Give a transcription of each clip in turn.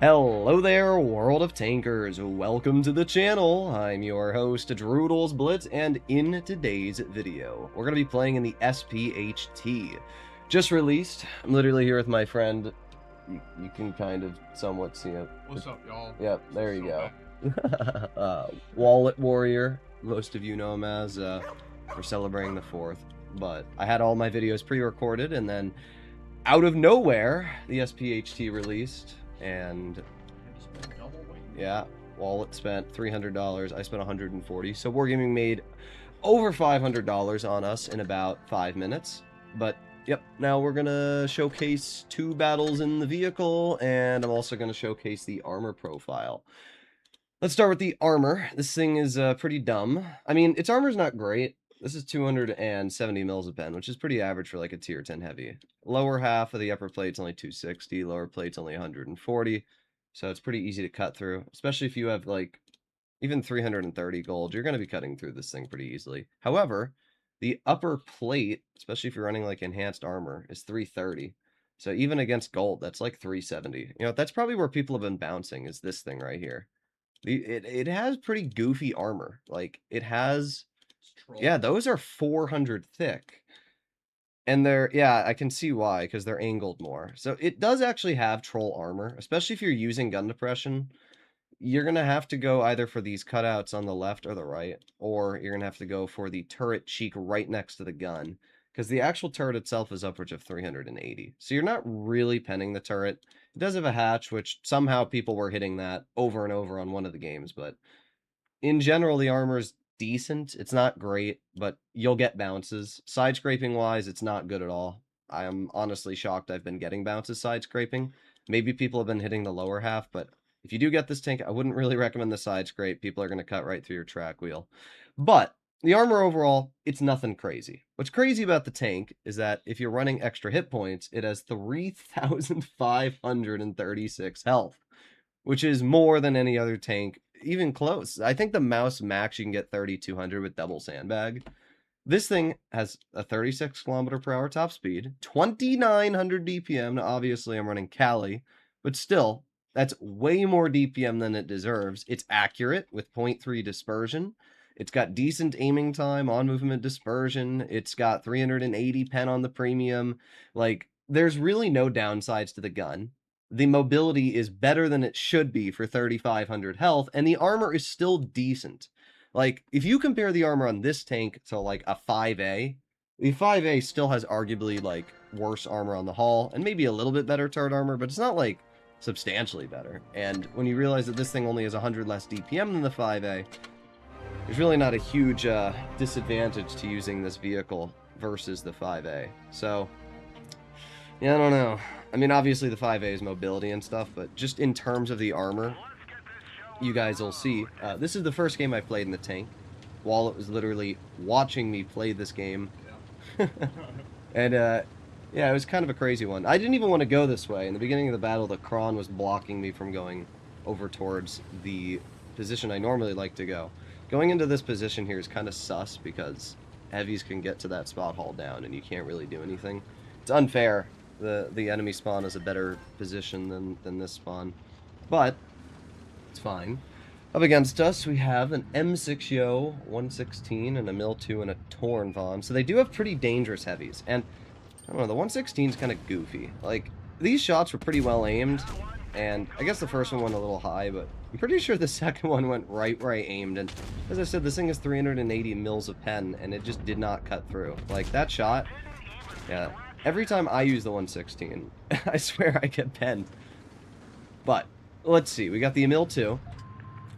Hello there, world of tankers. Welcome to the channel. I'm your host, Droodles Blitz, and in today's video, we're going to be playing in the SPHT. Just released. I'm literally here with my friend. You can kind of somewhat see it. What's up, y'all? Yep, there you go. Wallet Warrior, most of you know him as, for celebrating the 4th. But I had all my videos pre-recorded, and then out of nowhere, the SPHT released. And yeah, Wallet spent $300. I spent $140. So Wargaming made over $500 on us in about 5 minutes. But yep, now we're gonna showcase 2 battles in the vehicle, and I'm also gonna showcase the armor profile. Let's start with the armor. This thing is pretty dumb. I mean, its armor's not great. This is 270 mils of pen, which is pretty average for like a tier 10 heavy. Lower half of the upper plate's only 260, lower plate's only 140. So it's pretty easy to cut through, especially if you have like even 330 gold. You're going to be cutting through this thing pretty easily. However, the upper plate, especially if you're running like enhanced armor, is 330. So even against gold, that's like 370. You know, that's probably where people have been bouncing, is this thing right here. It has pretty goofy armor. Like, it has... Yeah, those are 400 thick. And they're, yeah, I can see why, because they're angled more. So it does actually have troll armor, especially if you're using gun depression. You're going to have to go either for these cutouts on the left or the right, or you're going to have to go for the turret cheek right next to the gun, because the actual turret itself is upwards of 380. So you're not really penning the turret. It does have a hatch, which somehow people were hitting that over and over on one of the games, but in general, the armor's decent. It's not great, but you'll get bounces. Side scraping wise, it's not good at all. I am honestly shocked I've been getting bounces side scraping. Maybe people have been hitting the lower half, but if you do get this tank, I wouldn't really recommend the side scrape. People are going to cut right through your track wheel. But the armor overall, it's nothing crazy. What's crazy about the tank is that if you're running extra hit points, it has 3,536 health, which is more than any other tank, even close. I think the mouse max you can get 3,200 with double sandbag. This thing has a 36 kilometer per hour top speed, 2,900 DPM. Now, obviously, I'm running Cali, but still, that's way more DPM than it deserves. It's accurate with 0.3 dispersion. It's got decent aiming time, on movement dispersion. It's got 380 pen on the premium. Like, there's really no downsides to the gun. The mobility is better than it should be for 3,500 health, and the armor is still decent. Like, if you compare the armor on this tank to, like, a 5A, the 5A still has arguably, like, worse armor on the hull, and maybe a little bit better turret armor, but it's not, like, substantially better. And when you realize that this thing only has 100 less DPM than the 5A, there's really not a huge disadvantage to using this vehicle versus the 5A. So, yeah, I don't know. I mean, obviously the 5A is mobility and stuff, but just in terms of the armor, you guys will see. This is the first game I played in the tank. Wallet was literally watching me play this game. And, yeah, it was kind of a crazy one. I didn't even want to go this way. In the beginning of the battle, the Kron was blocking me from going over towards the position I normally like to go. Going into this position here is kind of sus, because heavies can get to that spot haul down, and you can't really do anything. It's unfair. The enemy spawn is a better position than this spawn, but it's fine. Up against us, we have an M6Yo 116 and a Mil2 and a Torn Von. So they do have pretty dangerous heavies, and I don't know, the 116 is kind of goofy. Like, these shots were pretty well aimed, and I guess the first one went a little high, but I'm pretty sure the second one went right where I aimed. And as I said, this thing is 380 mils of pen, and it just did not cut through. Like, that shot, yeah. Every time I use the 116, I swear I get penned. But, let's see. We got the Emil 2.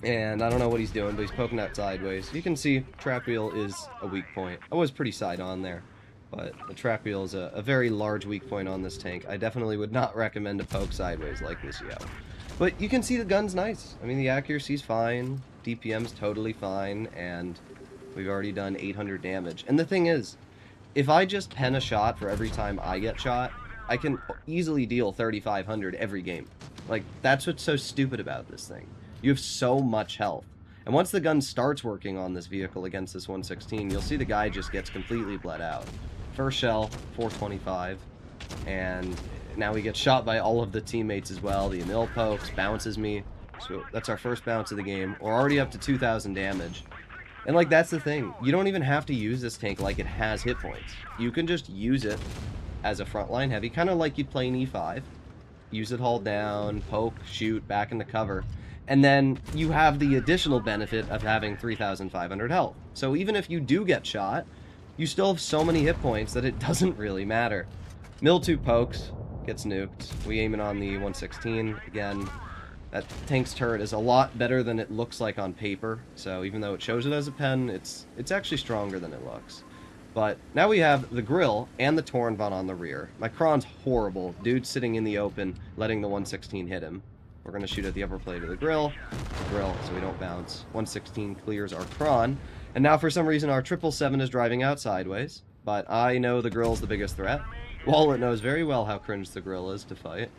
And I don't know what he's doing, but he's poking out sideways. You can see track wheel is a weak point. I was pretty side on there. But the track wheel is a very large weak point on this tank. I definitely would not recommend to poke sideways like this Yo. But you can see the gun's nice. I mean, the accuracy's fine. DPM's totally fine. And we've already done 800 damage. And the thing is, if I just pen a shot for every time I get shot, I can easily deal 3,500 every game. Like, that's what's so stupid about this thing. You have so much health. And once the gun starts working on this vehicle against this 116, you'll see the guy just gets completely bled out. First shell, 425. And now he gets shot by all of the teammates as well. The Emil pokes, bounces me. So that's our first bounce of the game. We're already up to 2,000 damage. And, like, that's the thing. You don't even have to use this tank like it has hit points. You can just use it as a frontline heavy, kind of like you'd play in E5. Use it hold down, poke, shoot, back into cover. And then you have the additional benefit of having 3,500 health. So even if you do get shot, you still have so many hit points that it doesn't really matter. Mil2 pokes, gets nuked. We aim it on the 116. Again, that tank's turret is a lot better than it looks like on paper. So even though it shows it as a pen, it's actually stronger than it looks. But now we have the grill and the Tornvon on the rear. My Kron's horrible. Dude's sitting in the open, letting the 116 hit him. We're going to shoot at the upper plate of the grill, so we don't bounce. 116 clears our Kron. And now for some reason our 777 is driving out sideways. But I know the grill's the biggest threat. Wallet knows very well how cringe the grill is to fight.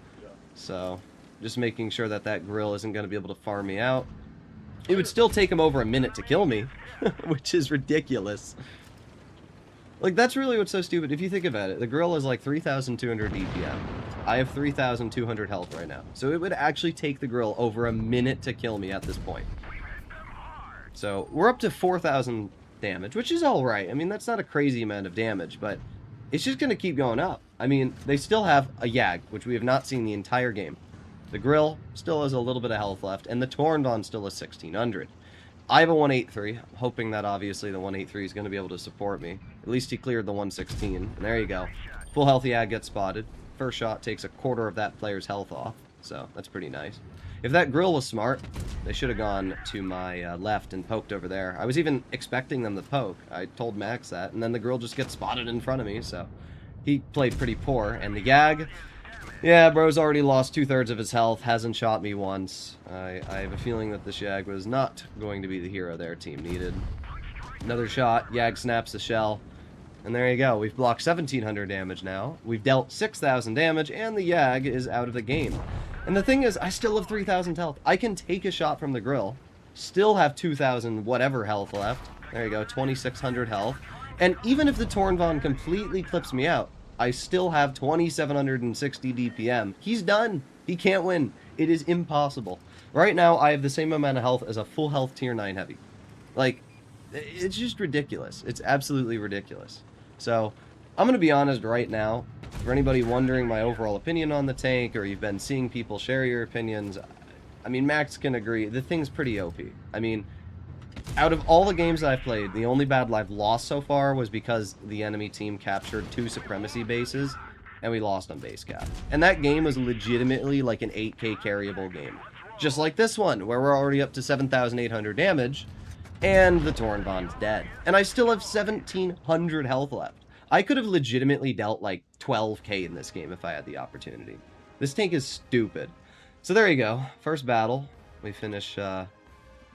So just making sure that that grill isn't going to be able to farm me out. It would still take him over a minute to kill me, which is ridiculous. Like, that's really what's so stupid. If you think about it, the grill is like 3,200 DPM. I have 3,200 health right now. So it would actually take the grill over a minute to kill me at this point. So we're up to 4,000 damage, which is alright. I mean, that's not a crazy amount of damage, but it's just going to keep going up. I mean, they still have a Yag, which we have not seen the entire game. The grill still has a little bit of health left, and the Tornvon still has 1,600. I have a 183. I'm hoping that obviously the 183 is going to be able to support me. At least he cleared the 116. And there you go. Full health Yag gets spotted. First shot takes a quarter of that player's health off. So that's pretty nice. If that grill was smart, they should have gone to my left and poked over there. I was even expecting them to poke. I told Max that. And then the grill just gets spotted in front of me. So he played pretty poor. And the Yag... yeah, bro's already lost 2/3 of his health, hasn't shot me once. I have a feeling that this Yag was not going to be the hero their team needed. Another shot, Yag snaps the shell, and there you go. We've blocked 1,700 damage now. We've dealt 6,000 damage, and the Yag is out of the game. And the thing is, I still have 3,000 health. I can take a shot from the grill, still have 2,000 whatever health left. There you go, 2,600 health. And even if the Tornvon completely clips me out, I still have 2,760 DPM. He's done. He can't win. It is impossible. Right now, I have the same amount of health as a full health tier 9 heavy. Like, it's just ridiculous. It's absolutely ridiculous. So, I'm going to be honest right now. For anybody wondering my overall opinion on the tank, or you've been seeing people share your opinions, I mean, Max can agree. The thing's pretty OP. I mean, out of all the games I've played, the only battle I've lost so far was because the enemy team captured 2 supremacy bases, and we lost on base cap. And that game was legitimately like an 8k carryable game. Just like this one, where we're already up to 7,800 damage, and the Tornvon's dead. And I still have 1,700 health left. I could have legitimately dealt like 12k in this game if I had the opportunity. This tank is stupid. So there you go. First battle. We finish...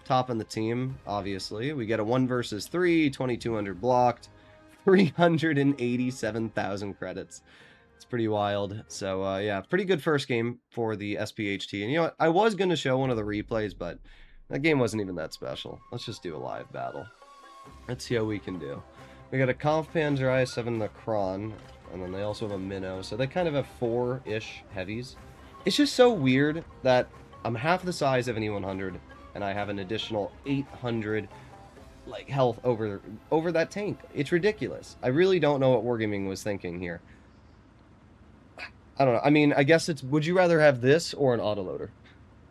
top on the team, obviously. We get a 1 versus 3, 2,200 blocked, 387,000 credits. It's pretty wild. So, yeah, pretty good first game for the SPHT. And you know what? I was going to show one of the replays, but that game wasn't even that special. Let's just do a live battle. Let's see how we can do. We got a Conf Panzer I-7 and a Kron, and then they also have a Minnow. So they kind of have 4-ish heavies. It's just so weird that I'm half the size of an E100, and I have an additional 800 like health over that tank. It's ridiculous. I really don't know what Wargaming was thinking here. I don't know. I mean, I guess it's, would you rather have this or an autoloader?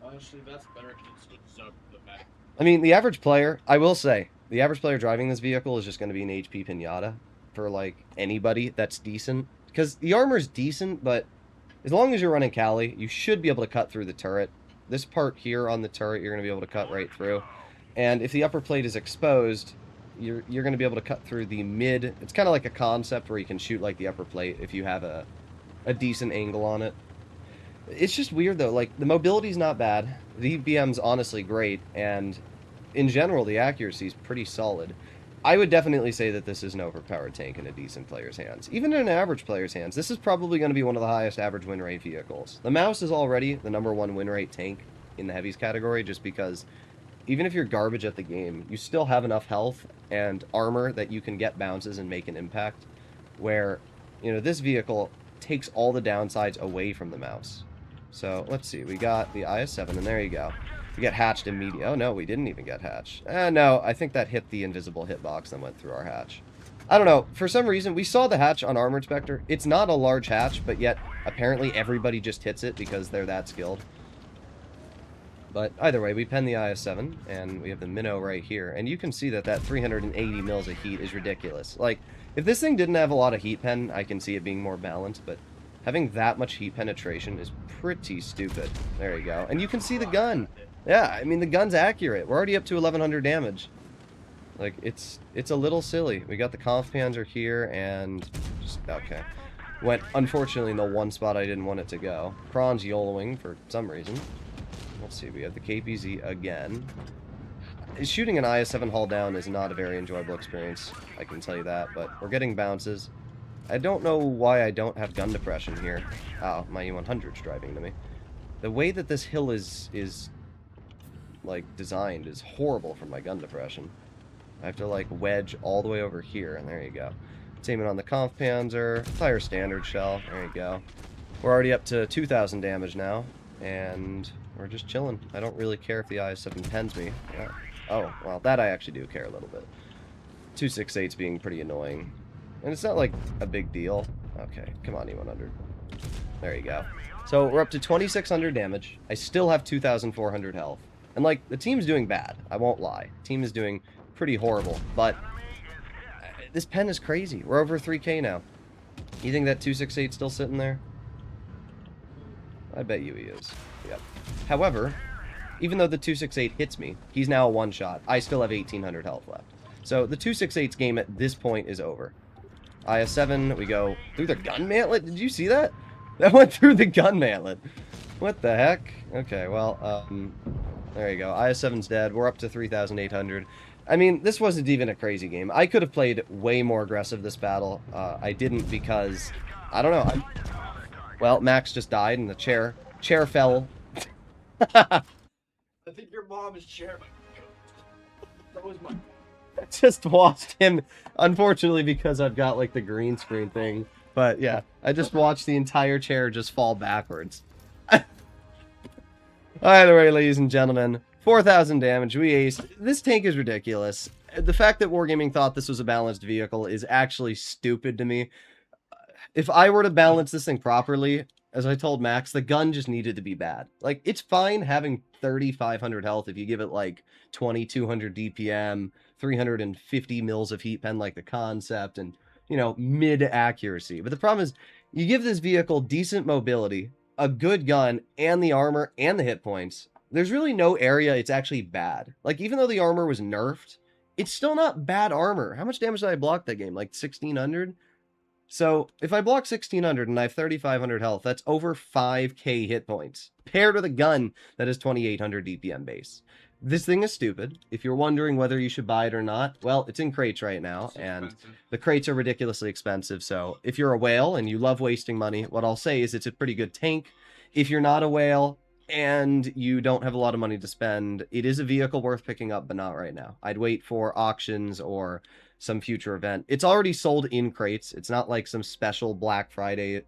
Honestly, that's better because it's up the back. I mean, the average player, I will say, the average player driving this vehicle is just going to be an HP Pinata for like anybody that's decent. Because the armor's decent, but as long as you're running Cali, you should be able to cut through the turret. This part here on the turret, you're going to be able to cut right through. And if the upper plate is exposed, you're going to be able to cut through the mid. It's kind of like a concept where you can shoot like the upper plate if you have a decent angle on it. It's just weird though. Like, the mobility's not bad. The DPM's honestly great. And in general, the accuracy is pretty solid. I would definitely say that this is an overpowered tank in a decent player's hands. Even in an average player's hands, this is probably going to be one of the highest average win rate vehicles. The Mouse is already the #1 win rate tank in the heavies category, just because even if you're garbage at the game, you still have enough health and armor that you can get bounces and make an impact. Where, you know, this vehicle, takes all the downsides away from the mouse. So, let's see. We got the IS-7, and there you go. We get hatched immediately. Oh, no, we didn't even get hatched. No, I think that hit the invisible hitbox and went through our hatch. I don't know. For some reason, we saw the hatch on Armor Inspector. It's not a large hatch, but yet apparently everybody just hits it because they're that skilled. But either way, we pen the IS-7, and we have the Minnow right here. And you can see that that 380 mils of heat is ridiculous. Like, if this thing didn't have a lot of heat pen, I can see it being more balanced, but having that much heat penetration is pretty stupid. There you go. And you can see the gun. Yeah, I mean, the gun's accurate. We're already up to 1100 damage. Like, it's a little silly. We got the Conf Panzer here, and just, okay. Went, unfortunately, in the one spot I didn't want it to go. Kron's YOLOing for some reason. Let's see, we have the KPZ again. Shooting an IS-7 hull down is not a very enjoyable experience, I can tell you that, but we're getting bounces. I don't know why I don't have gun depression here. Oh, my E100's driving to me. The way that this hill is like, designed is horrible for my gun depression. I have to, like, wedge all the way over here, and there you go. It's aiming on the Conf Panzer, fire standard shell, there you go. We're already up to 2,000 damage now, and we're just chilling. I don't really care if the IS-7 pens me. Yeah. Oh, well, that I actually do care a little bit. 268's being pretty annoying. And it's not, like, a big deal. Okay, come on, E100. There you go. So, we're up to 2,600 damage. I still have 2,400 health. And, like, the team's doing bad. I won't lie. The team is doing pretty horrible. But this pen is crazy. We're over 3K now. You think that 268's still sitting there? I bet you he is. Yep. However, even though the 268 hits me, he's now a one-shot. I still have 1,800 health left. So the 268's game at this point is over. IS-7, we go through the gun mantlet. Did you see that? That went through the gun mantlet. What the heck? Okay, well, there you go. IS-7's dead. We're up to 3,800. I mean, this wasn't even a crazy game. I could have played way more aggressive this battle. I didn't because, I don't know. Well, Max just died and the chair fell. I think your mom is chair. That was my. I just watched him, unfortunately, because I've got, like, the green screen thing. But, yeah, I just watched the entire chair just fall backwards. Either way, ladies and gentlemen, 4,000 damage, we aced. This tank is ridiculous. The fact that Wargaming thought this was a balanced vehicle is actually stupid to me. If I were to balance this thing properly, as I told Max, the gun just needed to be bad. Like, it's fine having 3,500 health if you give it, like, 2,200 DPM, 350 mils of heat pen, like the concept, and, you know, mid-accuracy. But the problem is, you give this vehicle decent mobility, a good gun, and the armor, and the hit points. There's really no area it's actually bad. Like, even though the armor was nerfed, it's still not bad armor. How much damage did I block that game? Like, 1,600? So, if I block 1,600 and I have 3,500 health, that's over 5k hit points, paired with a gun that is 2,800 DPM base. This thing is stupid. If you're wondering whether you should buy it or not, well, it's in crates right now, and the crates are ridiculously expensive, so if you're a whale and you love wasting money, what I'll say is it's a pretty good tank. If you're not a whale and you don't have a lot of money to spend, it is a vehicle worth picking up, but not right now. I'd wait for auctions or some future event. It's already sold in crates. It's not like some special Black Friday,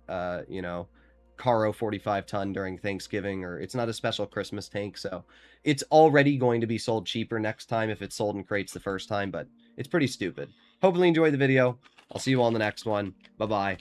you know, Caro 45 ton during Thanksgiving, or it's not a special Christmas tank, so it's already going to be sold cheaper next time if it's sold in crates the first time, but it's pretty stupid. Hopefully you enjoyed the video. I'll see you all in the next one. Bye-bye.